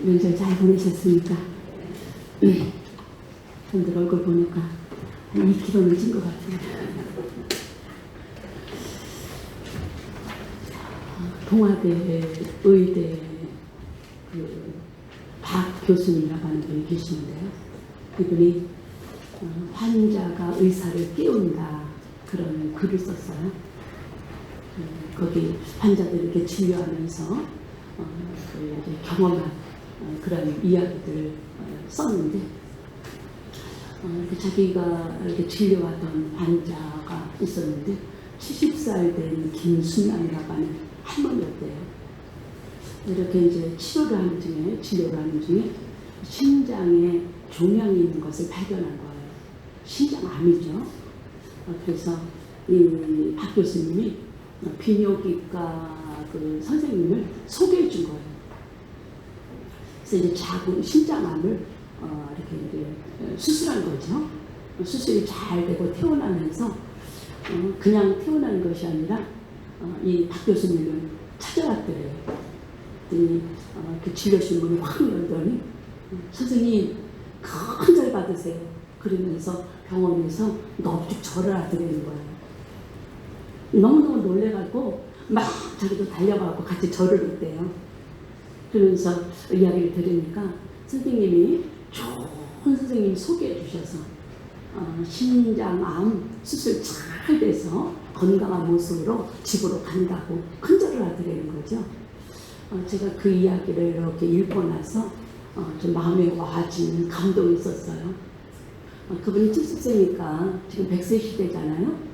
명절 잘 보내셨습니까? 분들 얼굴 보니까 한 2kg는 찐 것 같아요. 동아대 의대 박 교수님이라고 하는 분이 계시는데요. 이분이 환자가 의사를 깨운다 그런 글을 썼어요. 거기 환자들 이렇게 진료하면서 경험한 그런 이야기들을 썼는데 자기가 이렇게 진료하던 환자가 있었는데 70살 된 김순양이라고 하는 할머니였대요. 이렇게 이제 치료를 하는 중에 심장에 종양이 있는 것을 발견한 거예요. 심장암이죠. 그래서 이 박 교수님이 비뇨기과 그 선생님을 소개해 준 거예요. 그래서 이제 작은 심장암을 이렇게 이제 수술한 거죠. 수술이 잘 되고 태어나면서 그냥 태어나는 것이 아니라 이 박 교수님을 찾아왔더래요. 그 진료실 문을 확 열더니 선생님 큰 절 받으세요. 그러면서 병원에서 넙죽 절을 하더라는 거예요. 너무너무 놀래가지고 막 자기도 달려가고 같이 절을 했대요. 그러면서 이야기를 들으니까 선생님이 좋은 선생님이 소개해 주셔서 심장암 수술 잘 돼서 건강한 모습으로 집으로 간다고 큰절을 하더라는 거죠. 제가 그 이야기를 이렇게 읽고 나서 좀 마음에 와닿는 감동이 있었어요. 그분이 70세니까 지금 100세 시대잖아요.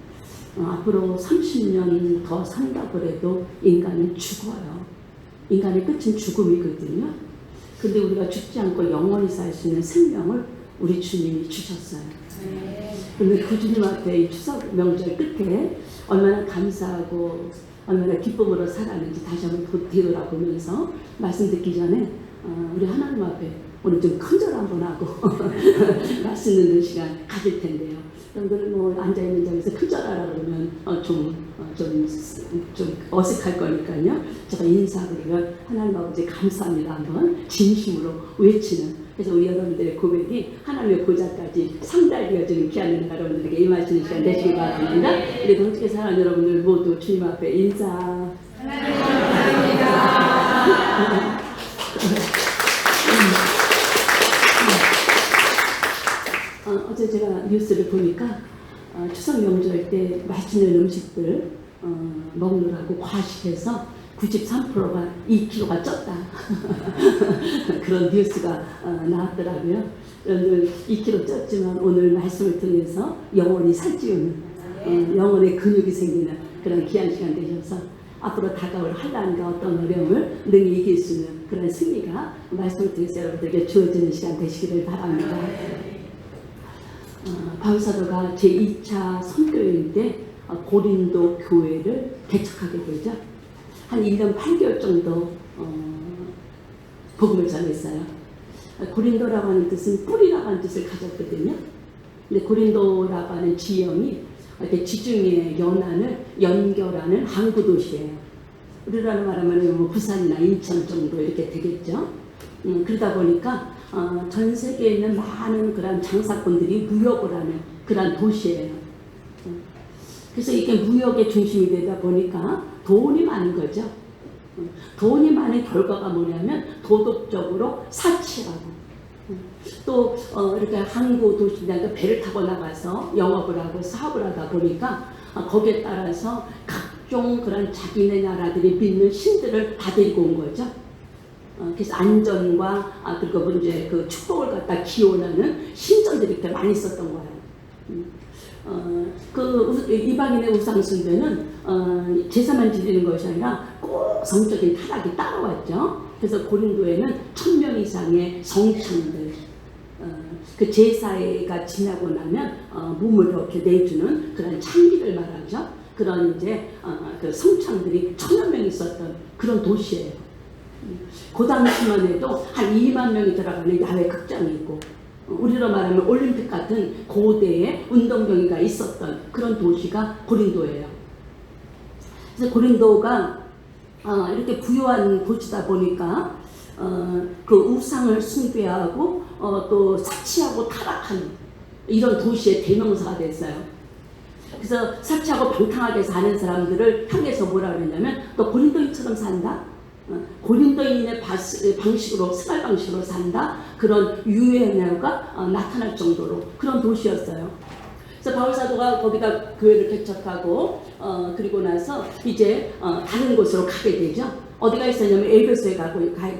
앞으로 30년 더 산다고 해도 인간은 죽어요. 인간의 끝은 죽음이거든요. 근데 우리가 죽지 않고 영원히 살 수 있는 생명을 우리 주님이 주셨어요. 근데 그 주님 앞에 이 추석 명절 끝에 얼마나 감사하고 얼마나 기쁨으로 살았는지 다시 한번 되돌아보면서 말씀 듣기 전에 우리 하나님 앞에 오늘 좀 큰절 한번 하고 말씀 듣는 시간 가질 텐데요. 여러분들 뭐 앉아있는 자리에서 큰절하라 그러면 좀 어색할 거니까요. 제가 인사하면 하나님 아버지 감사합니다 한번 진심으로 외치는, 그래서 우리 여러분들의 고백이 하나님의 보좌까지 상달되어지는 귀한 은혜가 여러분들에게 임하시는 시간 되시기 바랍니다. 우리 함께 사랑하는 여러분들 모두 주님 앞에 인사. 하나님 감사합니다. 어제 제가 뉴스를 보니까 추석 명절 때 맛있는 음식들 먹느라고 과식해서 93%가 2kg가 쪘다. 그런 뉴스가 나왔더라고요. 여러분들 2kg 쪘지만 오늘 말씀을 통해서 영혼이 살찌우는 영혼의 근육이 생기는 그런 귀한 시간 되셔서 앞으로 다가올 한란과 어떤 어려움을 능히 이길 수 있는 그런 승리가 말씀을 통해서 여러분들에게 주어지는 시간 되시기를 바랍니다. 바울사도가 제2차 선교여행 때 고린도 교회를 개척하게 되죠. 한 1년 8개월 정도 복음을 전했어요. 고린도라고 하는 뜻은 뿌리라고 하는 뜻을 가졌거든요. 근데 고린도라고 하는 지형이 이렇게 지중해 연안을 연결하는 항구 도시예요. 우리나라 말하면 뭐 부산이나 인천 정도 이렇게 되겠죠. 그러다 보니까 전 세계에 있는 많은 그런 장사꾼들이 무역을 하는 그런 도시예요. 그래서 이게 무역의 중심이 되다 보니까 돈이 많은 거죠. 돈이 많은 결과가 뭐냐면 도덕적으로 사치하고 또 이렇게 항구 도시니까 배를 타고 나가서 영업을 하고 사업을 하다 보니까 거기에 따라서 각종 그런 자기네 나라들이 믿는 신들을 다 데리고 온 거죠. 그래서 안전과 그리고 이제 그 축복을 갖다 기원하는 신전들이 이렇게 많이 있었던 거예요. 그 이방인의 우상숭배는 제사만 지내는 것이 아니라 꼭 성적인 타락이 따라왔죠. 그래서 고린도에는 1000명 이상의 성창들, 그 제사가 지나고 나면 몸을 이렇게 내주는 그런 창기를 말하죠. 그런 이제 그 성창들이 1000여 명 있었던 그런 도시예요. 그 당시만 해도 한 2만 명이 들어가는 야외 극장이 있고 우리로 말하면 올림픽 같은 고대의 운동경기가 있었던 그런 도시가 고린도예요. 그래서 고린도가 이렇게 부유한 도시다 보니까 그 우상을 숭배하고 또 사치하고 타락하는 이런 도시의 대명사가 됐어요. 그래서 사치하고 방탕하게 사는 사람들을 향해서 뭐라 그랬냐면 너 고린도인처럼 산다? 고린도인의 방식으로 생활 방식으로 산다? 그런 유행어가 나타날 정도로 그런 도시였어요. 그래서 바울 사도가 거기다 교회를 개척하고 그리고 나서 이제 다른 곳으로 가게 되죠. 어디가 있었냐면 에베소에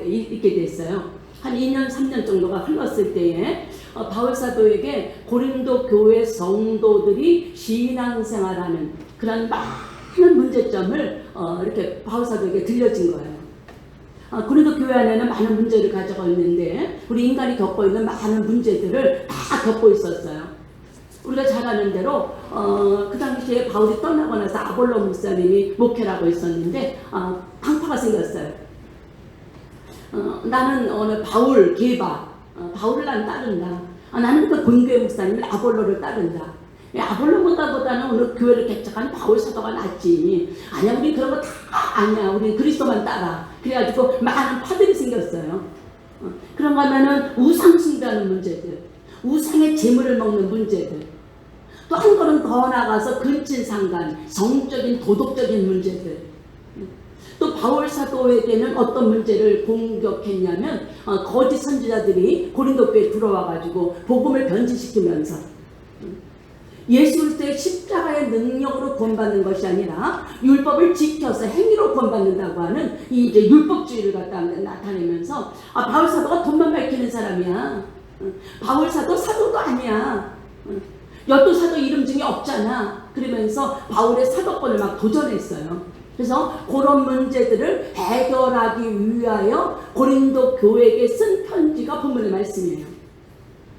있게 됐어요. 한 2년 3년 정도가 흘렀을 때에 바울 사도에게 고린도 교회 성도들이 신앙생활하는 그런 많은 문제점을 이렇게 바울 사도에게 들려진 거예요. 고린도 교회 안에는 많은 문제를 가지고 있는데 우리 인간이 겪고 있는 많은 문제들을 다 겪고 있었어요. 우리가 잘 아는 대로 그 당시에 바울이 떠나고 나서 아볼로 목사님이 목회를 하고 있었는데 방파가 생겼어요. 나는 오늘 바울 개바 바울을 난 따른다. 나는 그 본교회 목사님을 아볼로를 따른다. 아볼로보다는 오늘 교회를 개척한 바울 사도가 낫지. 아니야, 우리 그런 거 다 아니야. 우리 그리스도만 따라. 그래가지고 많은 파들이 생겼어요. 그런가 하면은 우상 숭배하는 문제들, 우상의 재물을 먹는 문제들, 또 한 걸음 더 나가서 근친상간, 성적인 도덕적인 문제들. 또 바울 사도에게는 어떤 문제를 공격했냐면 거짓 선지자들이 고린도 교회에 들어와가지고 복음을 변질시키면서 예수 그리스도의 십자가의 능력으로 구원받는 것이 아니라 율법을 지켜서 행위로 구원받는다고 하는 이 이제 율법주의를 갖다 나타내면서 바울 사도가 돈만 밝히는 사람이야. 바울 사도 사도도 아니야. 여도 사도 이름 중에 없잖아. 그러면서 바울의 사도권을 막 도전했어요. 그래서 그런 문제들을 해결하기 위하여 고린도 교회에게 쓴 편지가 본문의 말씀이에요.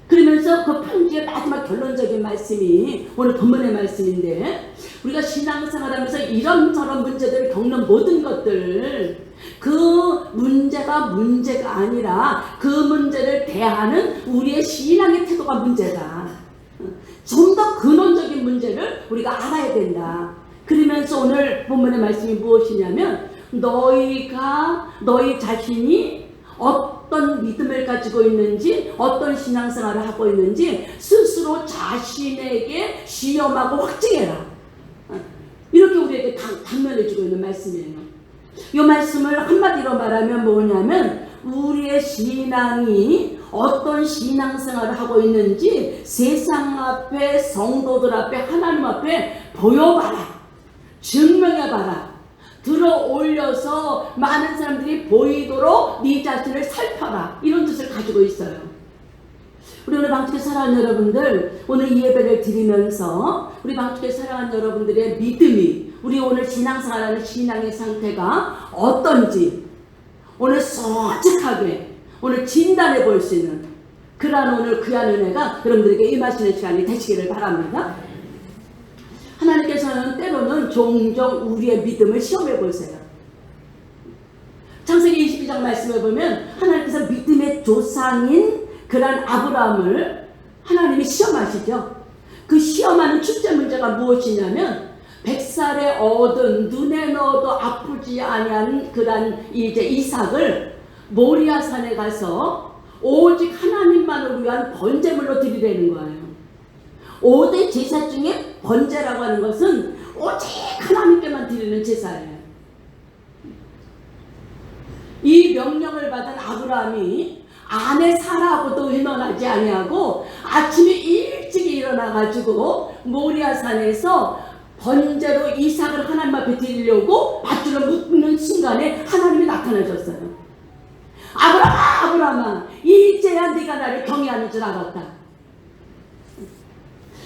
그러면서 그 편지의 마지막 결론적인 말씀이 오늘 본문의 말씀인데, 우리가 신앙생활하면서 이런저런 문제들을 겪는 모든 것들, 그 문제가 아니라 그 문제를 대하는 우리의 신앙의 태도가 문제다. 좀 더 근원적인 문제를 우리가 알아야 된다. 그러면서 오늘 본문의 말씀이 무엇이냐면, 너희 자신이 어떤 믿음을 가지고 있는지, 어떤 신앙생활을 하고 있는지 스스로 자신에게 시험하고 확증해라. 이렇게 우리에게 당면해주고 있는 말씀이에요. 이 말씀을 한마디로 말하면 뭐냐면, 우리의 신앙이 어떤 신앙생활을 하고 있는지 세상 앞에, 성도들 앞에, 하나님 앞에 보여봐라. 증명해봐라. 들어 올려서 많은 사람들이 보이도록 네 자신을 살펴라. 이런 뜻을 가지고 있어요. 우리 오늘 방주교회 사랑하는 여러분들, 오늘 이 예배를 드리면서 우리 방주교회 사랑하는 여러분들의 믿음이, 우리 오늘 신앙생활하는 신앙의 상태가 어떤지 오늘 솔직하게 오늘 진단해 볼 수 있는 그러한 오늘 귀한 은혜가 여러분들에게 임하시는 시간이 되시기를 바랍니다. 하나님께서는 때로는 종종 우리의 믿음을 시험해 보세요. 창세기 22장 말씀에 보면 하나님께서 믿음의 조상인 그런 아브라함을 하나님이 시험하시죠. 그 시험하는 출제 문제가 무엇이냐면, 100살에 얻은 눈에 넣어도 아프지 아니한 그런 이제 이삭을 모리아산에 가서 오직 하나님만을 위한 번제물로 드리려는 거예요. 5대 제사 중에 번제라고 하는 것은 오직 하나님께만 드리는 제사예요. 이 명령을 받은 아브라함이 아내 사라하고도 의논하지 아니하고 아침에 일찍 일어나가지고 모리아산에서 번제로 이삭을 하나님 앞에 드리려고 밧줄을 묶는 순간에 하나님이 나타나셨어요. 아브라함아, 이제야 네가 나를 경외하는 줄 알았다.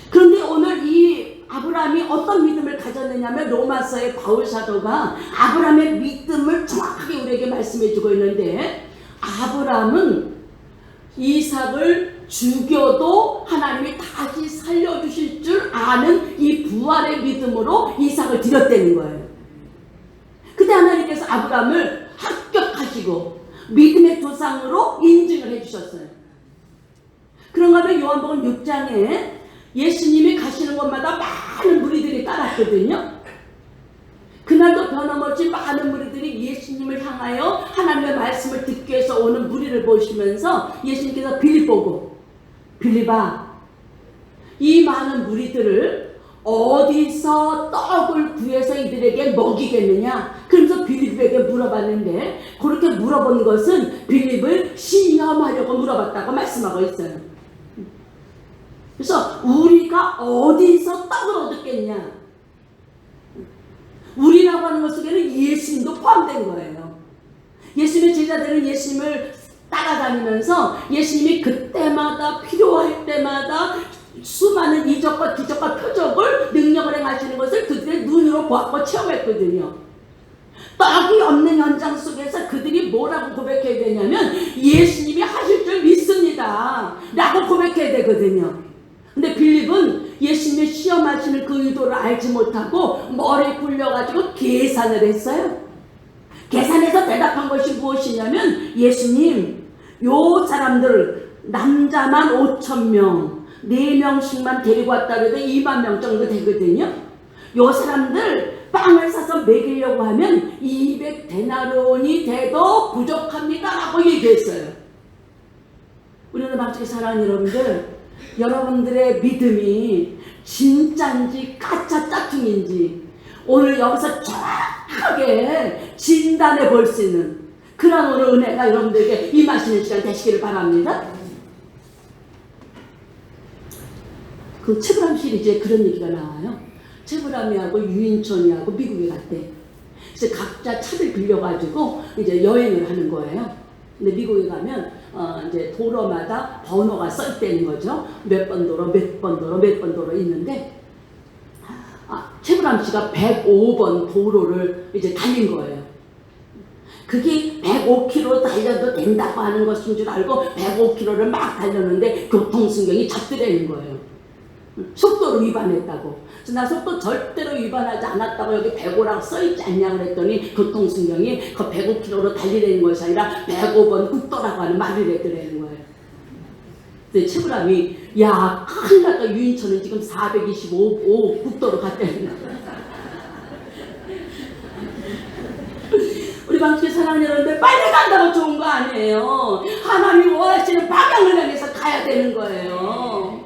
그런데 오늘 이 아브라함이 어떤 믿음을 가졌느냐면, 로마서의 바울 사도가 아브라함의 믿음을 정확하게 우리에게 말씀해 주고 있는데, 아브라함은 이삭을 죽여도 하나님이 다시 살려주실 줄 아는 이 부활의 믿음으로 이삭을 드렸다는 거예요. 그때 하나님께서 아브라함을 합격하시고 믿음의 조상으로 인증을 해주셨어요. 그런가 하면 요한복음 6장에 예수님이 가시는 곳마다 많은 무리들이 따랐거든요. 그날 그날도 변함없이 많은 무리들이 예수님을 향하여 하나님의 말씀을 듣기 위해서 오는 무리를 보시면서 예수님께서 빌립 보고, 빌립아, 이 많은 무리들을 어디서 떡을 구해서 이들에게 먹이겠느냐? 그러면서 빌립에게 물어봤는데, 그렇게 물어본 것은 빌립을 시험하려고 물어봤다고 말씀하고 있어요. 그래서 우리가 어디서 떡을 얻었겠냐? 우리라고 하는 것 속에는 예수님도 포함된 거예요. 예수님의 제자들은 예수님을 따라다니면서 예수님이 그때마다 필요할 때마다 수많은 이적과 기적과 표적을 능력을 행하시는 것을 그들의 눈으로 보았고 체험했거든요. 떡이 없는 현장 속에서 그들이 뭐라고 고백해야 되냐면 예수님이 하실 줄 믿습니다 라고 고백해야 되거든요. 근데 빌립은 예수님의 시험하시는 그 의도를 알지 못하고 머리에 굴려가지고 계산을 했어요. 계산해서 대답한 것이 무엇이냐면, 예수님, 요 사람들 남자만 5,000명 4명씩만 데리고 왔다 해도 2만 명 정도 되거든요. 요 사람들 빵을 사서 먹이려고 하면 200데나리온이 돼도 부족합니다 라고 얘기했어요. 우리는 방식의 사랑하는 여러분들, 여러분들의 믿음이 진짜인지 가짜 짝퉁인지 오늘 여기서 정확하게 진단해 볼 수 있는 그런 오늘 은혜가 여러분들에게 임하시는 시간 되시기를 바랍니다. 그 최불암 시리즈에 그런 얘기가 나와요. 최불암이하고 유인촌이하고 미국에 갔대. 그래서 각자 차를 빌려가지고 이제 여행을 하는 거예요. 근데 미국에 가면 이제 도로마다 번호가 써 있다는 거죠. 몇 번 도로, 몇 번 도로, 몇 번 도로 있는데, 최불암 씨가 105번 도로를 이제 달린 거예요. 그게 105km 달려도 된다고 하는 것인 줄 알고 105km를 막 달렸는데 교통순경이 잡더라는 거예요. 속도를 위반했다고. 그래서 나 속도 절대로 위반하지 않았다고 여기 105라고 써있지 않냐 그랬더니 교통순경이 그 105km로 달리라는 것이 아니라 105번 국도라고 하는 말을 해더라는 거예요. 근데 최불암이 야 큰일 났다, 유인천은 지금 425 국도로 갔다는 거예요. 우리 방식의 사랑하는 여러분들, 빨리 간다고 좋은 거 아니에요. 하나님이 원하시는 방향을 향해서 가야 되는 거예요.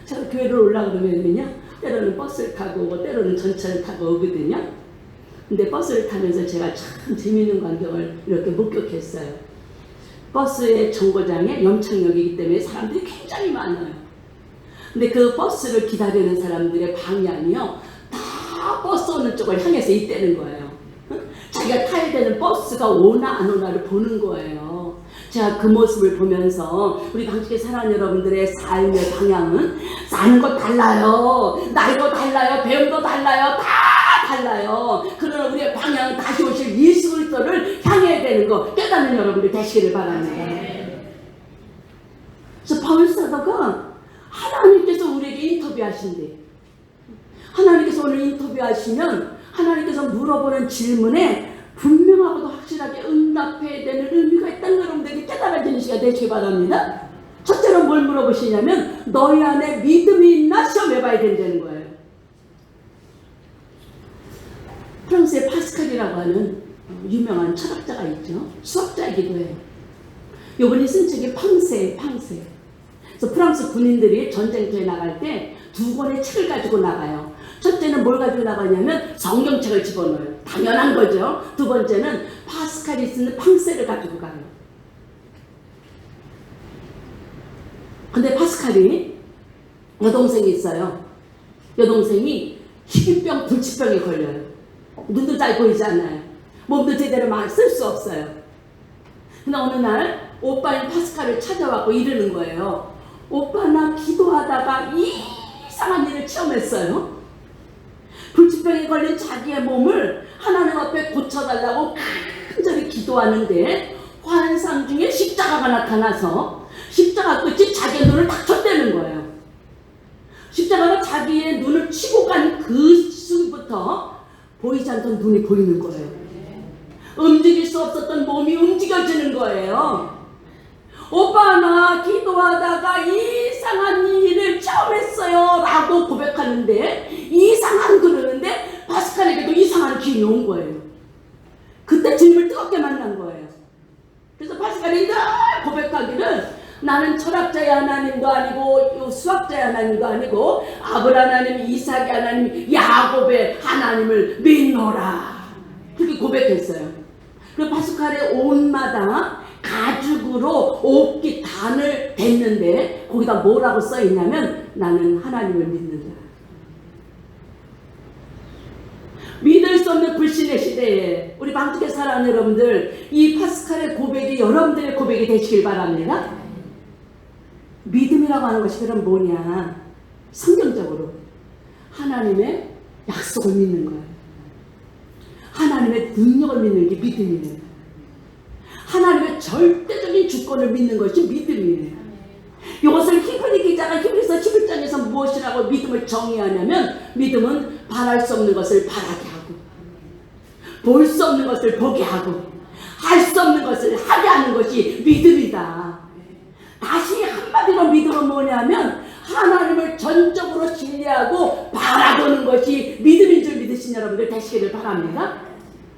제가 교회를 올라가면요, 때로는 버스를 타고 오고 때로는 전철을 타고 오거든요. 근데 버스를 타면서 제가 참 재미있는 광경을 이렇게 목격했어요. 버스의 정거장에 염창역이기 때문에 사람들이 굉장히 많아요. 근데 그 버스를 기다리는 사람들의 방향이요, 다 버스 오는 쪽을 향해서 있다는 거예요. 자기가 타야 되는 버스가 오나 안 오나를 보는 거예요. 제가 그 모습을 보면서 우리 방식의 사랑하는 여러분들의 삶의 방향은 사는 거 달라요. 나이도 달라요. 배움도 달라요. 다 달라요. 그러나 우리의 방향은 다시 오실 예수 그리스도를 향해야 되는 거 깨닫는 여러분들 되시기를 바랍니다. 그래서 바울 사도가 하나님께서 우리에게 인터뷰하신대. 하나님께서 오늘 인터뷰하시면 하나님께서 물어보는 질문에 분명하고도 확실하게 응답해야 되는 의미가 있다는 걸 여러분들에게 깨달아지는 시간 되시기 바랍니다. 첫째로 뭘 물어보시냐면 너희 안에 믿음이 있나 시험해봐야 된다는 거예요. 프랑스의 파스칼이라고 하는 유명한 철학자가 있죠. 수학자이기도 해요. 이분이 쓴 책이 팡세예요. 팡세. 그래서 프랑스 군인들이 전쟁터에 나갈 때 두 권의 책을 가지고 나가요. 첫째는 뭘 가지고 나가냐면 성경책을 집어넣어요. 당연한 거죠. 두 번째는 파스칼이 쓰는 팡세를 가지고 가요. 근데 파스칼이 여동생이 있어요. 여동생이 희귀병, 불치병에 걸려요. 눈도 잘 보이지 않아요. 몸도 제대로 막 쓸 수 없어요. 근데 어느 날 오빠인 파스칼을 찾아왔고 이러는 거예요. 오빠 나 기도하다가 이상한 일을 체험했어요. 불치병에 걸린 자기의 몸을 하나님 앞에 고쳐달라고 간절히 기도하는데 환상 중에 십자가가 나타나서 십자가 끝이 자기의 눈을 딱 쳤다는 거예요. 십자가가 자기의 눈을 치고 간 그 순간부터 보이지 않던 눈이 보이는 거예요. 움직일 수 없었던 몸이 움직여지는 거예요. 오빠 나 기도하다가 이상한 일을 체험했어요 라고 고백하는데 이상한 그러는데 파스칼에게도 이상한 기운이 온 거예요. 그때 주님을 뜨겁게 만난 거예요. 그래서 파스칼이 늘 고백하기를 나는 철학자의 하나님도 아니고 수학자의 하나님도 아니고 아브라함 하나님, 이삭의 하나님, 야곱의 하나님을 믿노라. 그렇게 고백했어요. 그리고 파스칼의 옷마다 가죽으로 옥기 단을 댔는데 거기다 뭐라고 써있냐면 나는 하나님을 믿는다. 믿을 수 없는 불신의 시대에 우리 방tuk에 살아가는 여러분들, 이 파스칼의 고백이 여러분들의 고백이 되시길 바랍니다. 믿음이라고 하는 것이 그럼 뭐냐? 성경적으로 하나님의 약속을 믿는 거예요. 하나님의 능력을 믿는 게 믿음이에요. 하나님의 절대적인 주권을 믿는 것이 믿음이에요. 이것을 히브리 기자가 히브리서 11장에서 무엇이라고 믿음을 정의하냐면, 믿음은 바랄 수 없는 것을 바라게 하고, 볼 수 없는 것을 보게 하고, 할 수 없는 것을 하게 하는 것이 믿음이다. 다시 한마디로 믿음은 뭐냐면 하나님을 전적으로 신뢰하고 바라보는 것이 믿음인 줄 믿으신 여러분들 되시기를 바랍니다.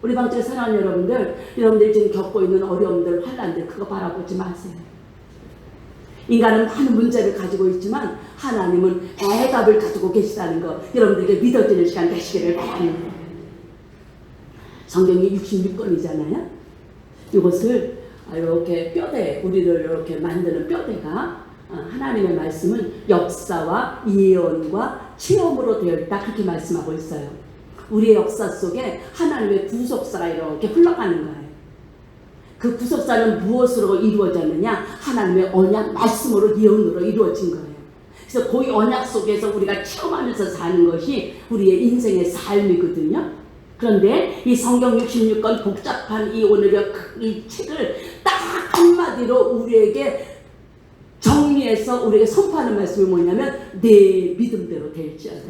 우리 방쪽에 사랑하는 여러분들 지금 겪고 있는 어려움들, 환난들 그거 바라보지 마세요. 인간은 많은 문제를 가지고 있지만 하나님은 해답을 가지고 계시다는 거 여러분들에게 믿어지는 시간 되시기를 바랍니다. 성경이 66권이잖아요. 이것을 이렇게 뼈대, 우리를 이렇게 만드는 뼈대가 하나님의 말씀은 역사와 예언과 체험으로 되어 있다, 그렇게 말씀하고 있어요. 우리의 역사 속에 하나님의 구속사가 이렇게 흘러가는 거예요. 그 구속사는 무엇으로 이루어졌느냐? 하나님의 언약 말씀으로, 예언으로 이루어진 거예요. 그래서 그 언약 속에서 우리가 체험하면서 사는 것이 우리의 인생의 삶이거든요. 그런데 이 성경 66권 복잡한 이 오늘의 이 책을 딱 한마디로 우리에게 정리해서 우리에게 선포하는 말씀이 뭐냐면 내 믿음대로 될지어다.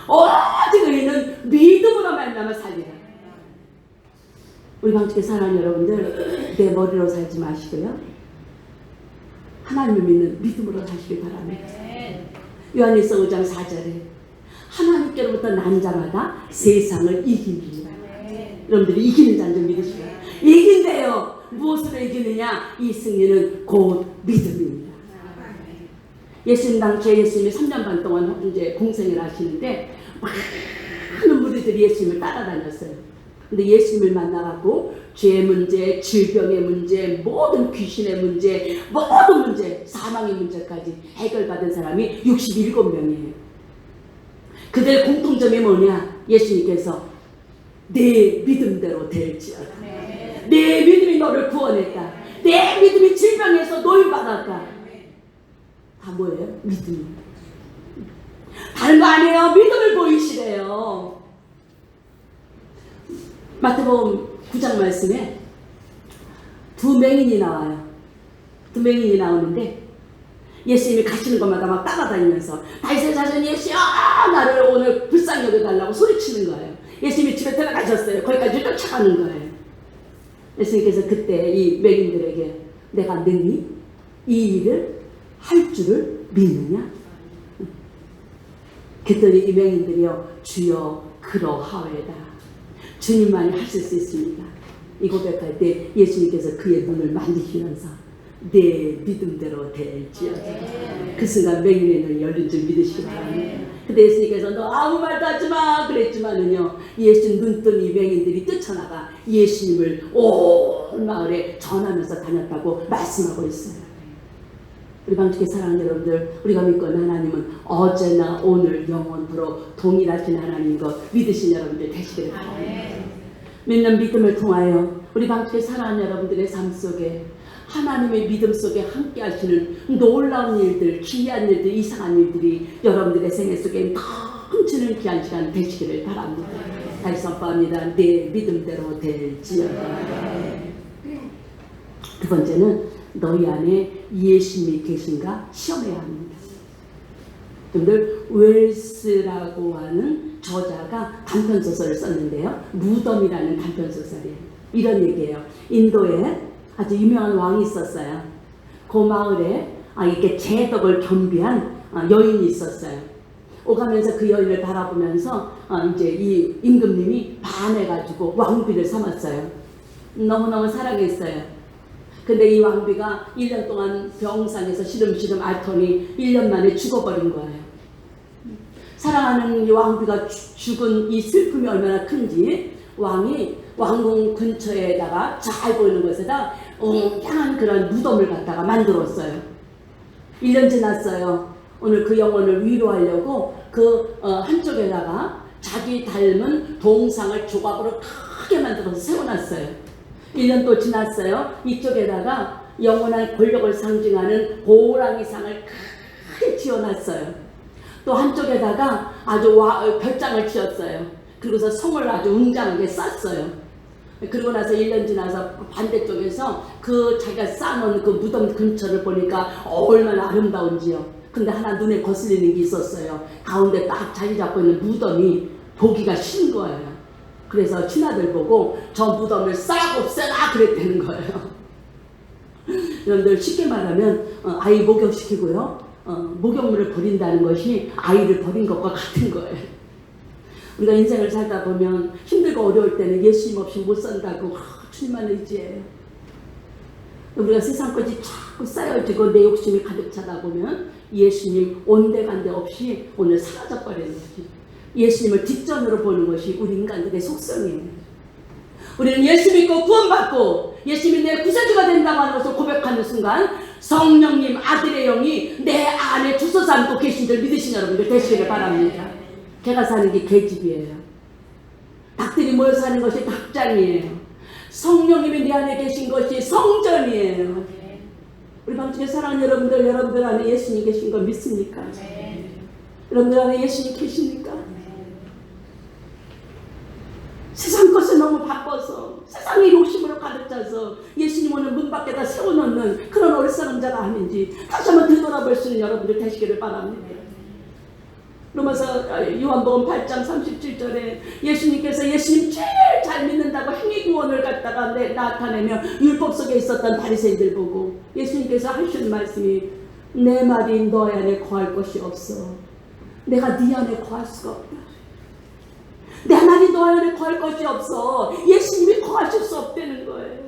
오직 의인은 믿음으로 말미암아 살리라. 우리 방쪽에 사랑하는 여러분들, 내 머리로 살지 마시고요, 하나님을 믿는 믿음으로 사시길 바랍니다. 요한일서 5장 4절에 하나님께로부터 난 자마다 세상을 이깁니다. 여러분들이 이기는 자인 줄 믿으시고요. 이긴대요. 무엇으로 이기느냐? 이 승리는 곧 믿음입니다. 예수님 당시에 예수님이 3년 반 동안 이제 공생을 하시는데 많은 무리들이 예수님을 따라다녔어요. 근데 예수님을 만나갖고 죄의 문제, 질병의 문제, 모든 귀신의 문제, 모든 문제, 사망의 문제까지 해결받은 사람이 67명이에요. 그들의 공통점이 뭐냐? 예수님께서 내 믿음대로 될지어다. 내 믿음이 너를 구원했다. 내 믿음이 질병에서 노인받았다. 다 뭐예요? 믿음. 다른 거 아니에요. 믿음을 보이시래요. 마태복음 9장 말씀에 두 맹인이 나와요. 두 맹인이 나오는데 예수님이 가시는 것마다 막 따라다니면서 다윗의 자손 예수야, 나를 오늘 불쌍히 여겨달라고 소리치는 거예요. 예수님이 집에 들어가셨어요. 거기까지 쫓아가는 거예요. 예수님께서 그때 이 맹인들에게 내가 능히 이 일을 할 줄을 믿느냐? 그랬더니 이 맹인들이요, 주여 그러하오이다. 주님만이 하실 수 있습니다. 이 고백할 때 예수님께서 그의 눈을 만지시면서 내 믿음대로 될지어다. 그 순간 맹인의 눈이 열린 줄 믿으시기 바랍니다. 근데 예수님께서 너 아무 말도 하지 마 그랬지만은요, 예수 눈뜬 이 맹인들이 뛰쳐나가 예수님을 온 마을에 전하면서 다녔다고 말씀하고 있어요. 우리 방tuk의 사랑하는 여러분들, 우리가 믿고 있는 하나님은 어제나 오늘 영원토록 동일하신 하나님인 것 믿으신 여러분들 되시기를 바랍니다. 믿는 믿음을 통하여 우리 방tuk의 사랑하는 여러분들의 삶 속에 하나님의 믿음 속에 함께 하시는 놀라운 일들, 기이한 일들, 이상한 일들이 여러분들의 생애 속에 넘치는 귀한 시간 되시기를 바랍니다. 다시 선포합니다. 내 믿음대로 될지어다. 두 번째는 너희 안에 예수님이 계신가 시험해야 합니다. 여러분들, 웰스라고 하는 저자가 단편소설을 썼는데요. 무덤이라는 단편소설이에요. 이런 얘기예요. 인도에 아주 유명한 왕이 있었어요. 그 마을에 이렇게 재덕을 겸비한 여인이 있었어요. 오가면서 그 여인을 바라보면서 이제 이 임금님이 반해가지고 왕비를 삼았어요. 너무너무 사랑했어요. 근데 이 왕비가 1년 동안 병상에서 시름시름 앓더니 1년 만에 죽어버린 거예요. 사랑하는 이 왕비가 죽은 이 슬픔이 얼마나 큰지 왕이 왕궁 근처에다가 잘 보이는 곳에다 웅장한 그런 무덤을 갖다가 만들었어요. 1년 지났어요. 오늘 그 영혼을 위로하려고 그 한쪽에다가 자기 닮은 동상을 조각으로 크게 만들어서 세워놨어요. 1년 또 지났어요. 이쪽에다가 영원한 권력을 상징하는 호랑이상을 크게 지어놨어요. 또 한쪽에다가 아주 별장을 지었어요. 그리고서 성을 아주 웅장하게 쌌어요. 그리고 나서 1년 지나서 반대쪽에서 그 자기가 쌓아놓은 그 무덤 근처를 보니까 얼마나 아름다운지요. 근데 하나 눈에 거슬리는 게 있었어요. 가운데 딱 자리 잡고 있는 무덤이 보기가 싫은 거예요. 그래서 신하들 보고 저 무덤을 싹 없애라 그랬다는 거예요. 여러분들 쉽게 말하면 아이 목욕시키고요. 목욕물을 버린다는 것이 아이를 버린 것과 같은 거예요. 우리가 인생을 살다 보면 힘들고 어려울 때는 예수님 없이 못 산다고 주님만 의지해요. 우리가 세상 것이 자꾸 쌓여지고 내 욕심이 가득 차다 보면 예수님 온데간데 없이 오늘 사라져버리는 거지. 예수님을 뒷전으로 보는 것이 우리 인간들의 속성이에요. 우리는 예수 믿고 구원받고 예수님이 내 구세주가 된다고 하는 것을 고백하는 순간 성령님 아들의 영이 내 안에 주소 삼고 계신 줄 믿으신 여러분들 되시기를 바랍니다. 개가 사는 게 개집이에요. 닭들이 모여 사는 것이 닭장이에요. 성령님이 내 안에 계신 것이 성전이에요. 우리 방중에 사랑하는 여러분들 안에 예수님 계신 거 믿습니까? 여러분들 안에 예수님 계십니까? 세상 것을 너무 바빠서 세상의 욕심으로 가득 차서 예수님 오늘 문 밖에다 세워놓는 그런 어리석은 자가 아닌지 다시 한번 되돌아볼 수 있는 여러분들 되시기를 바랍니다. 로마서 요한복음 8장 37절에 예수님께서 예수님 제일 잘 믿는다고 행위구원을 갖다가 나타내며 율법 속에 있었던 바리새인들 보고 예수님께서 하시는 말씀이 내 말이 너희 안에 거할 것이 없어. 내가 네 안에 거할 수가 없다. 내 말이 너희 안에 거할 것이 없어. 예수님이 거하실 수 없다는 거예요.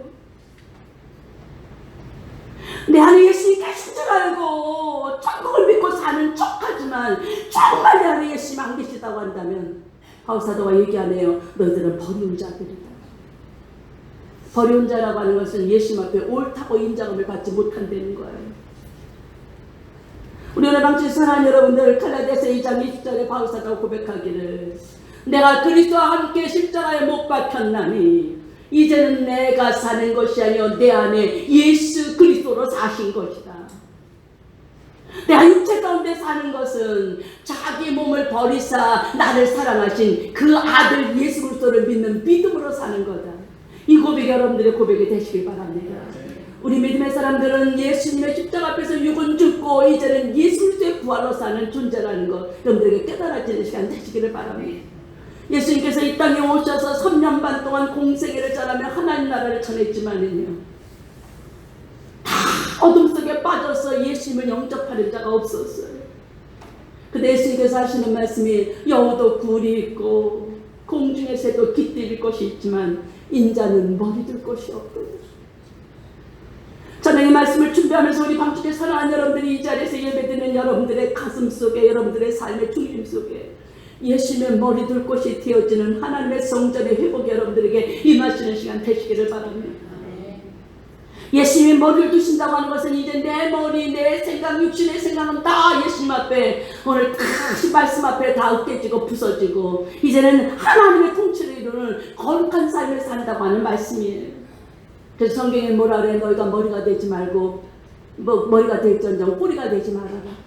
내 안에 예수님 계신 줄 알고 천국을 믿고 사는 척하지만 정말 내 안에 예수님 안 계시다고 한다면 바울사도가 얘기하네요. 너희들은 버리운 자들이다. 버리운 자라고 하는 것은 예수님 앞에 옳다고 인정함을 받지 못한다는 거예요. 우리 오늘 방치 사랑하는 여러분들 갈라디아서 2장 20절에 바울사도가 고백하기를 내가 그리스도와 함께 십자가에 못 박혔나니 이제는 내가 사는 것이 아니요 내 안에 예수 그리스도로 사신 것이다. 내가 육체 가운데 사는 것은 자기 몸을 버리사 나를 사랑하신 그 아들 예수 그리스도를 믿는 믿음으로 사는 거다. 이 고백이 여러분들의 고백이 되시길 바랍니다. 우리 믿음의 사람들은 예수님의 십자가 앞에서 육은 죽고 이제는 예수 그리스도의 부활로 사는 존재라는 것 여러분들에게 깨달아지는 시간 되시기를 바랍니다. 예수님께서 이 땅에 오셔서 3년 반 동안 공생애를 잘하며 하나님 나라를 전했지만은요 다 어둠 속에 빠져서 예수님을 영접하는 자가 없었어요. 근데 예수님께서 하시는 말씀이 여우도 굴이 있고 공중의 새도 깃들일 것이 있지만 인자는 머리 둘 것이 없거든요. 저는 이 말씀을 준비하면서 우리 방주에 사랑하는 여러분들이 이 자리에서 예배드리는 여러분들의 가슴 속에 여러분들의 삶의 중심 속에 예수님의 머리 둘 곳이 되어지는 하나님의 성전의 회복이 여러분들에게 임하시는 시간 되시기를 바랍니다. 예수님이 머리를 두신다고 하는 것은 이제 내 머리, 내 생각, 육신의 생각은 다 예수님 앞에 오늘 다시 말씀 앞에 다 으깨지고 부서지고 이제는 하나님의 통치를 이루는 거룩한 삶을 산다고 하는 말씀이에요. 그래서 성경에 뭐라 그래? 너희가 머리가 되지 말고 머리가 될전정 뿌리가 되지 말아라.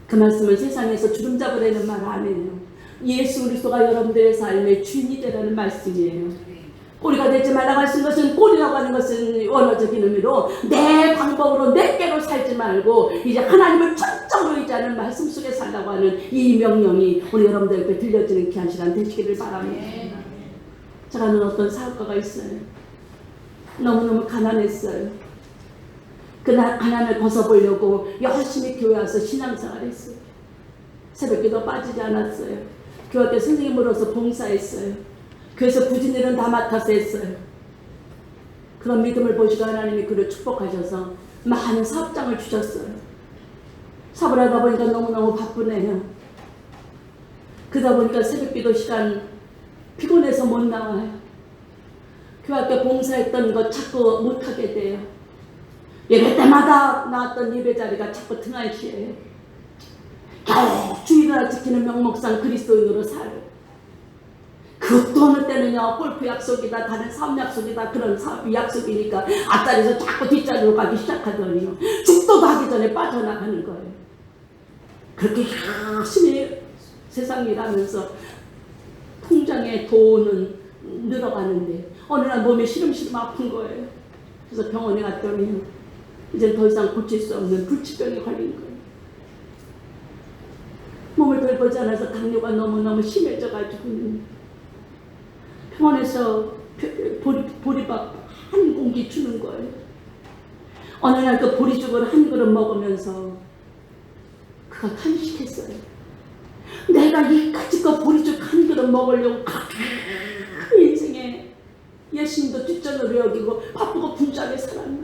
그 말씀은 세상에서 주름 잡으라는 말 아니에요. 예수 그리스도가 여러분들의 삶의 주인이 되라는 말씀이에요. 꼬리가 되지 말라고 하신 것은 꼬리라고 하는 것은 원어적인 의미로 내 방법으로 내 깨로 살지 말고 이제 하나님을 철저히 의지하는 말씀 속에 살라고 하는 이 명령이 우리 여러분들에게 들려지는 귀한 시간 되시기를 바랍니다. 제가 아는 어떤 사업가가 있어요. 너무너무 가난했어요. 그 가난을 벗어보려고 열심히 교회 와서 신앙생활을 했어요. 새벽기도 빠지지 않았어요. 교회 선생님으로서 봉사했어요. 그래서 부진 일은 다 맡아서 했어요. 그런 믿음을 보시고 하나님이 그를 축복하셔서 많은 사업장을 주셨어요. 사업을 하다 보니까 너무너무 바쁘네요. 그러다 보니까 새벽기도 시간 피곤해서 못 나와요. 교회 앞에 봉사했던 거 자꾸 못하게 돼요. 예배 때마다 나왔던 예배 자리가 자꾸 등한시해요. 겨우 주일날 지키는 명목상 그리스도인으로 살아요. 그것도 어느 때는요, 골프 약속이다, 다른 사업 약속이다, 그런 사업 약속이니까 앞자리에서 자꾸 뒷자리로 가기 시작하더니요, 죽도도 하기 전에 빠져나가는 거예요. 그렇게 열심히 세상 일하면서 통장에 돈은 늘어가는데 어느 날 몸이 시름시름 아픈 거예요. 그래서 병원에 갔더니 이제 더 이상 고칠 수 없는 불치병에 걸린 거예요. 몸을 돌보지 않아서 당뇨가 너무너무 심해져가지고 병원에서 보리밥 한 공기 주는 거예요. 어느 날 그 보리죽을 한 그릇 먹으면서 그가 탄식했어요. 내가 이까짓거 보리죽 한 그릇 먹으려고 그 인생에 예수님도 뒷전으로 여기고 바쁘고 분주하게 살았나.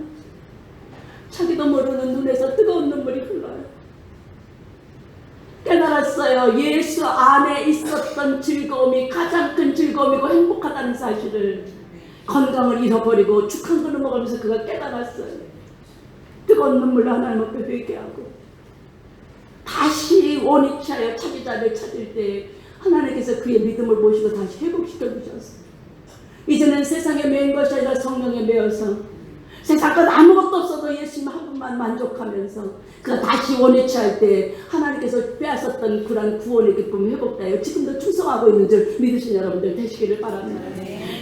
자기도 모르는 눈에서 뜨거운 눈물이 흘러요. 깨달았어요. 예수 안에 있었던 즐거움이 가장 큰 즐거움이고 행복하다는 사실을. 건강을 잃어버리고 죽 한 그릇 먹으면서 그가 깨달았어요. 뜨거운 눈물로 하나님 앞에 회개하고 다시 원위치 하여 자기 자리를 찾을 때 하나님께서 그의 믿음을 보시고 다시 회복시켜 주셨어요. 이제는 세상에 매인 것이 아니라 성령에 매여서 세상 것 아무것도 없어도 예수님 한 분만 만족하면서 그가 다시 원위치 할 때 하나님께서 빼앗았던 그런 구원의 기쁨이 회복되어 지금도 충성하고 있는 줄 믿으신 여러분들 되시기를 바랍니다.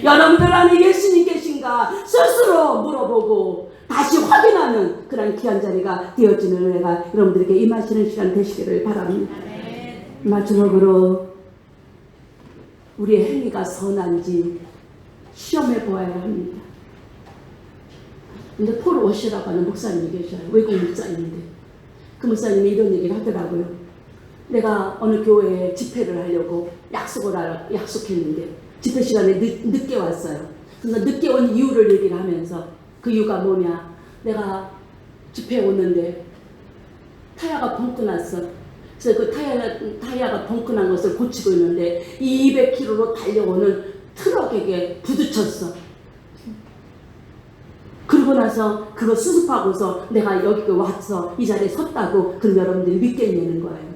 여러분들 안에 예수님 계신가 스스로 물어보고 다시 확인하는 그런 귀한 자리가 되어지는 은혜가 여러분들에게 임하시는 시간 되시기를 바랍니다. 마지막으로 우리의 행위가 선한지 시험해 보아야 합니다. 근데 폴 워시라고 하는 목사님이 계셔요. 외국 목사님인데 그 목사님이 이런 얘기를 하더라고요. 내가 어느 교회에 집회를 하려고 약속했는데 집회 시간에 늦게 왔어요. 그래서 늦게 온 이유를 얘기를 하면서 그 이유가 뭐냐, 내가 집회에 오는데 타이어가 벙크 났어. 그래서 그 타이어가 벙크 난 것을 고치고 있는데 200km로 달려오는 트럭에게 부딪혔어. 그러고 나서 그거 수습하고서 내가 여기 와서 이 자리에 섰다고 그럼 여러분들이 믿겠냐는 거예요.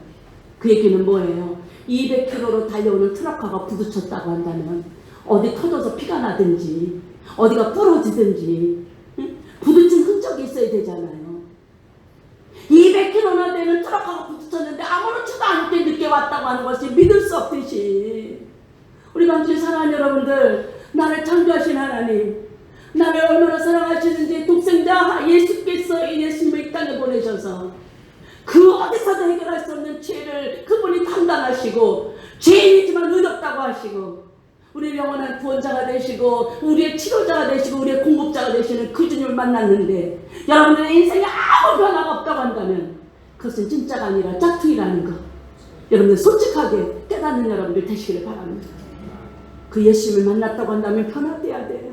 그 얘기는 뭐예요? 200km로 달려오는 트럭하고 부딪혔다고 한다면 어디 터져서 피가 나든지 어디가 부러지든지 부딪힌 흔적이 있어야 되잖아요. 200km나 되는 트럭하고 부딪혔는데 아무렇지도 않게 늦게 왔다고 하는 것이 믿을 수 없듯이 우리 방주에 사랑하는 여러분들, 나를 창조하신 하나님, 나를 얼마나 사랑하시는지 독생자 예수께서 예수님을 이 땅에 보내셔서 그 어디서도 해결할 수 없는 죄를 그분이 담당하시고 죄인이지만 의롭다고 하시고 우리 영원한 구원자가 되시고 우리의 치료자가 되시고 우리의 공급자가 되시는 그 주님을 만났는데 여러분들의 인생에 아무 변화가 없다고 한다면 그것은 진짜가 아니라 짝퉁이라는 것 여러분들 솔직하게 깨닫는 여러분들 되시기를 바랍니다. 그 예수님을 만났다고 한다면 변화돼야 돼요.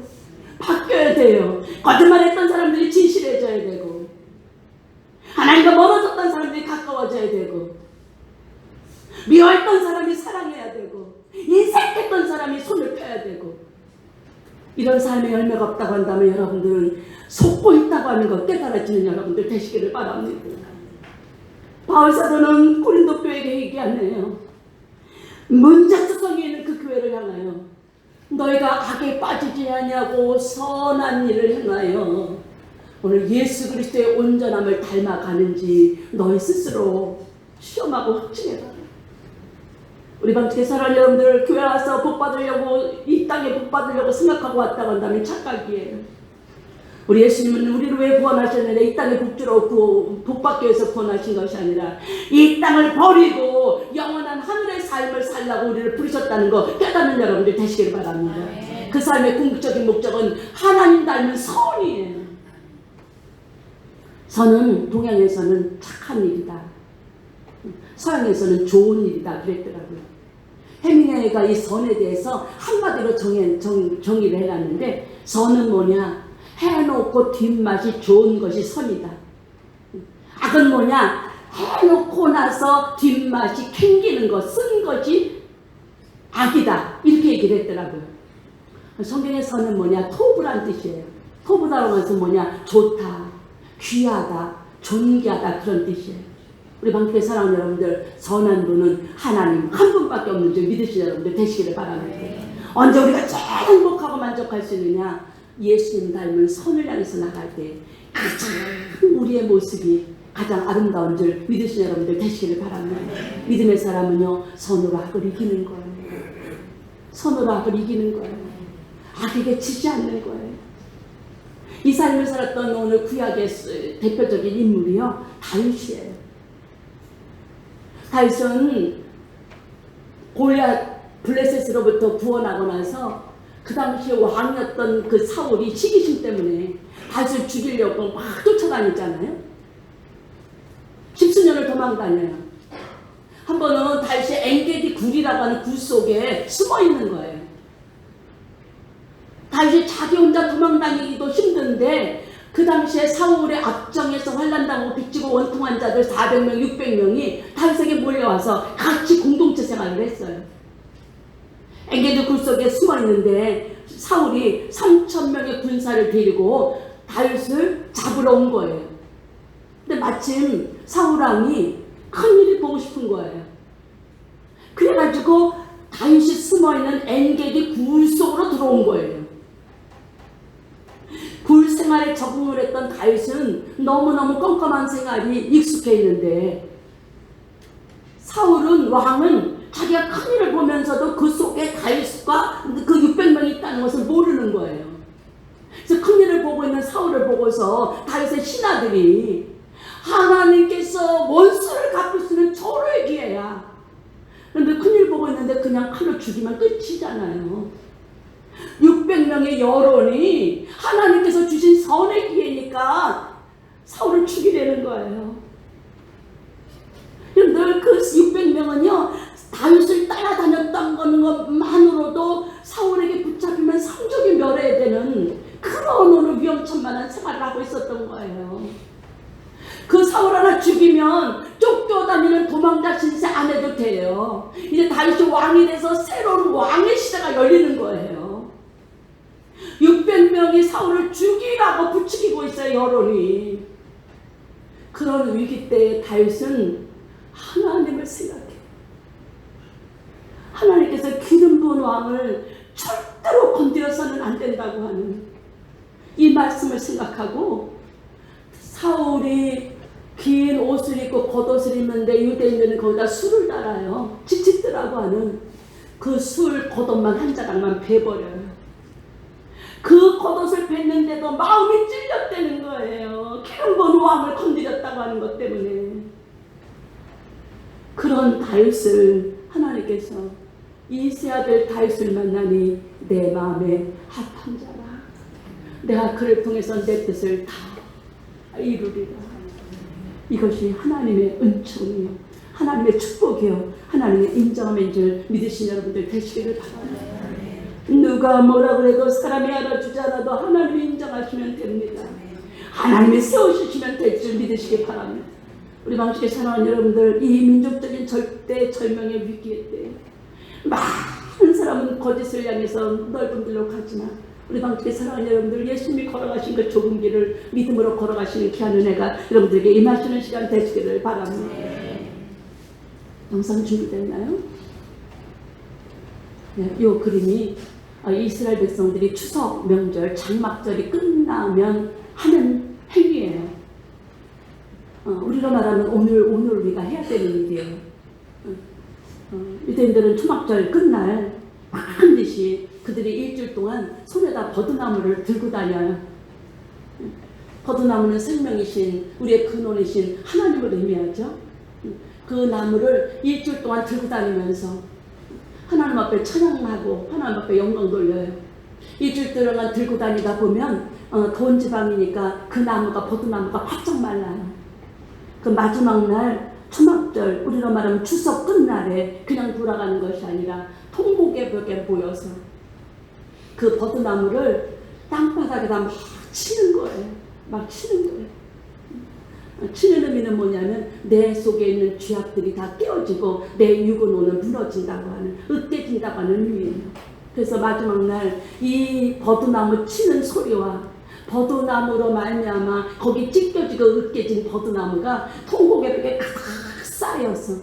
바뀌어야 돼요. 거짓말했던 사람들이 진실해져야 되고 하나님과 멀어졌던 사람들이 가까워져야 되고 미워했던 사람이 사랑해야 되고 인색했던 사람이 손을 펴야 되고 이런 삶의 열매가 없다고 한다면 여러분들은 속고 있다고 하는 것 깨달아지는 여러분들 되시기를 바랍니다. 바울사도는 고린도 교회에게 얘기하네요. 문자투성이에 있는 그 교회를 향하여 너희가 악에 빠지지 아니하고 선한 일을 행하여 오늘 예수 그리스도의 온전함을 닮아가는지 너희 스스로 시험하고 확증해봐라. 우리 방식의 사랑하는 여러분들 교회 와서 복 받으려고 이 땅에 복 받으려고 생각하고 왔다고 한다면 착각이에요. 우리 예수님은 우리를 왜 구원하셨느냐, 이 땅에 복주로 복받기 위해서 구원하신 것이 아니라 이 땅을 버리고 영원한 하늘의 삶을 살라고 우리를 부르셨다는 거 깨닫는 여러분들 되시길 바랍니다. 그 삶의 궁극적인 목적은 하나님 닮은 선이에요. 선은 동양에서는 착한 일이다, 서양에서는 좋은 일이다 그랬더라고요. 해밍웨이가 이 선에 대해서 한마디로 정의를 해놨는데, 선은 뭐냐? 해놓고 뒷맛이 좋은 것이 선이다. 악은 뭐냐? 해놓고 나서 뒷맛이 캥기는 것, 쓴 것이 악이다. 이렇게 얘기를 했더라고요. 성경의 선은 뭐냐? 토브란 뜻이에요. 토브라고 해서 뭐냐? 좋다, 귀하다, 존귀하다, 그런 뜻이에요. 우리 방교회 사랑하는 여러분들, 선한 분은 하나님 한 분밖에 없는 줄 믿으시는 여러분들 되시기를 바랍니다. 언제 우리가 제일 행복하고 만족할 수 있느냐? 예수님 닮은 선을 향해서 나갈 때 가장 우리의 모습이 가장 아름다운 줄 믿으시는 여러분들 되시기를 바랍니다. 믿음의 사람은요, 선으로 악을 이기는 거예요. 선으로 악을 이기는 거예요. 악에게 지지 않는 거예요. 이 삶을 살았던 오늘 구약의 대표적인 인물이요, 다윗이에요. 다윗은 골리앗 블레셋으로부터 구원하고 나서 그 당시에 왕이었던 그 사울이 시기심 때문에 다윗을 죽이려고 막 쫓아다니잖아요. 십수년을 도망다녀요. 한 번은 다윗이 엔게디 굴이라고 하는 굴 속에 숨어 있는 거예요. 다윗이 자기 혼자 도망다니기도 힘든데 그 당시에 사울의 압정에서 환난당하고 빚지고 원통한 자들 400명, 600명이 다윗에게 몰려와서 같이 공동체 생활을 했어요. 엔게디 굴 속에 숨어 있는데 사울이 3,000명의 군사를 데리고 다윗을 잡으러 온 거예요. 근데 마침 사울왕이 큰일이 보고 싶은 거예요. 그래가지고 다윗이 숨어있는 엔게디 굴 속으로 들어온 거예요. 굴 생활에 적응을 했던 다윗은 너무너무 껌껌한 생활이 익숙해 있는데, 사울은, 왕은 자기가 큰일을 보면서도 그 속에 다윗과 그 600명이 있다는 것을 모르는 거예요. 그래서 큰일을 보고 있는 사울을 보고서 다윗의 신하들이 하나님께서 원수를 갚을 수 있는 절호의 기회야. 그런데 큰일 보고 있는데 그냥 칼로 죽이면 끝이잖아요. 600명의 여론이 하나님께서 주신 선의 기회니까 사울을 죽이려는 거예요. 늘 그 600명은요, 다윗을 따라다녔던 것만으로도 사울에게 붙잡히면 상족이 멸해야 되는 그런 오늘 위험천만한 생활을 하고 있었던 거예요. 그 사울 하나 죽이면 쫓겨다니는 도망자 신세 안 해도 돼요. 이제 다윗이 왕이 돼서 새로운 왕의 시대가 열리는 거예요. 600명이 사울을 죽이라고 부추기고 있어요, 여론이. 그런 위기 때 다윗은 하나님을 생각해요. 하나님께서 기름 부은 왕을 절대로 건드려서는 안 된다고 하는 이 말씀을 생각하고, 사울이 긴 옷을 입고 겉옷을 입는데 유대인들은 거기다 술을 달아요. 지치더라고 하는 그 술 겉옷만 한 자락만 베버려요. 그 겉옷을 뱉는데도 마음이 찔렸다는 거예요. 기름 부은 왕을 건드렸다고 하는 것 때문에. 그런 다윗을 하나님께서 이세 아들 다윗을 만나니 내 마음에 합한 자라. 내가 그를 통해서 내 뜻을 다 이루리라. 이것이 하나님의 은총이요, 하나님의 축복이요, 하나님의 인정함인 줄 믿으신 여러분들 되시기를 바랍니다. 누가 뭐라 그래도 사람이 알아주지 않아도 하나님이 인정하시면 됩니다. 하나님이 세우시면 될 줄 믿으시기 바랍니다. 우리 방식에 사랑하는 여러분들, 이 민족적인 절대 절명의 위기에 대해 많은 사람은 거짓을 향해서 넓은 길로 가지만, 우리 방식에 사랑하는 여러분들, 예수님이 걸어가신 그 좁은 길을 믿음으로 걸어가시는 귀한 은혜가 여러분들에게 임하시는 시간 되시기를 바랍니다. 영상 준비됐나요? 네, 이 그림이 이스라엘 백성들이 추석 명절 장막절이 끝나면 하는 행위예요. 우리로 말하면 오늘 우리가 해야 되는 일이에요. 유대인들은 초막절 끝날 반드시 그들이 일주일 동안 손에다 버드나무를 들고 다녀요. 버드나무는 생명이신, 우리의 근원이신 하나님을 의미하죠. 그 나무를 일주일 동안 들고 다니면서 하나님 앞에 찬양하고 하나님 앞에 영광 돌려요. 일주일 동안 들고 다니다 보면 더운 지방이니까 그 나무가, 버드나무가 바짝 말라요. 그 마지막 날 초막절, 우리로 말하면 추석 끝날에 그냥 돌아가는 것이 아니라 통곡의 벽에 모여서 그 버드나무를 땅바닥에다 막 치는 거예요. 막 치는 거예요. 치는 의미는 뭐냐면 내 속에 있는 죄악들이 다 깨어지고 내 육은오는 무너진다고 하는, 으깨진다고 하는 의미예요. 그래서 마지막 날 이 버드나무 치는 소리와 버드나무로 말미암아 거기 찢겨지고 으깨진 버드나무가 통곡의 벽에 가득 쌓여서,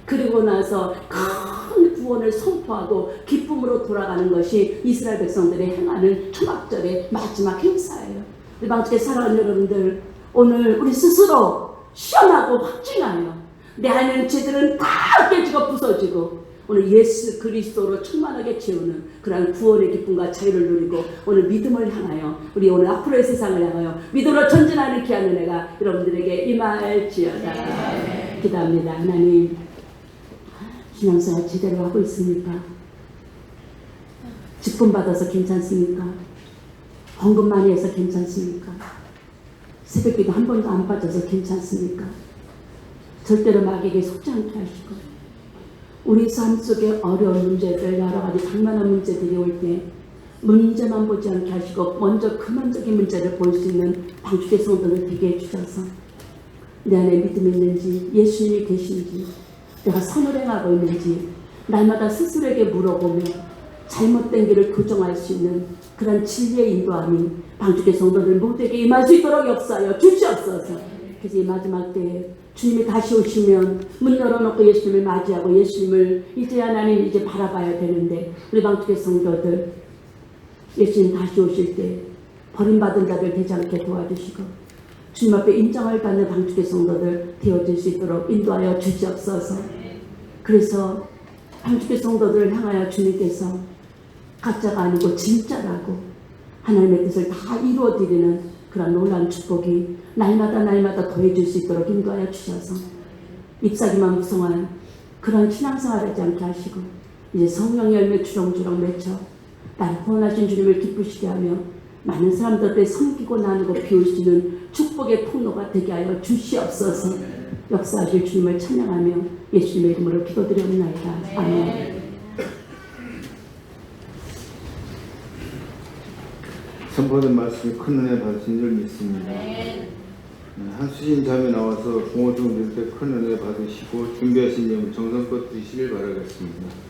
그리고 나서 큰 구원을 선포하고 기쁨으로 돌아가는 것이 이스라엘 백성들이 행하는 초막절의 마지막 행사예요. 우리 방주에 사랑하는 여러분들, 오늘 우리 스스로 시험하고 확증하여 내 안에 있는 죄들은 다 깨지고 부서지고 오늘 예수 그리스도로 충만하게 채우는 그러한 구원의 기쁨과 자유를 누리고 오늘 믿음을 향하여, 우리 오늘 앞으로의 세상을 향하여 믿음으로 전진하는 귀한 은혜가 여러분들에게 임할지어다. 기도합니다. 하나님, 신앙생활 제대로 하고 있습니까? 직분 받아서 괜찮습니까? 헌금 많이 해서 괜찮습니까? 새벽기도 한 번도 안 빠져서 괜찮습니까? 절대로 마귀에게 속지 않게 하시고, 우리 삶 속에 어려운 문제들, 여러 가지 장만한 문제들이 올 때 문제만 보지 않게 하시고 먼저 근원적인 문제를 볼 수 있는 방주의 성도를 되게 해주셔서 내 안에 믿음이 있는지, 예수님이 계신지, 내가 선을 행하고 있는지 날마다 스스로에게 물어보며 잘못된 길을 교정할 수 있는 그런 진리의 인도함이 방주의 성도들 모두에게 임할 수 있도록 역사하여 주시옵소서. 그래서 이 마지막 때에 주님이 다시 오시면 문 열어놓고 예수님을 맞이하고 예수님을 이제 하나님 이제 바라봐야 되는데, 우리 방주의 성도들 예수님 다시 오실 때 버림받은 자들 되지 않게 도와주시고 주님 앞에 인정을 받는 방주의 성도들 되어질 수 있도록 인도하여 주시옵소서. 그래서 방주의 성도들을 향하여 주님께서 가짜가 아니고 진짜라고 하나님의 뜻을 다 이루어드리는 그런 놀라운 축복이 날마다 더해질 수 있도록 인도하여 주셔서 잎사귀만 무성한 그런 신앙생활 하지 않게 하시고 이제 성령의 열매 주렁주렁 맺혀 나를 구원하신 주님을 기쁘시게 하며 많은 사람들을 섬기고 나누고 비울 수 있는 축복의 통로가 되게 하여 주시옵소서. 역사하실 주님을 찬양하며 예수님의 이름으로 기도드리옵나이다. 아멘. 선포된 말씀이 큰 은혜 받으신 줄 믿습니다. 한수진 자매 나와서 공허 좀 드릴 때 큰 은혜 받으시고 준비하신 예물 정성껏 드시길 바라겠습니다.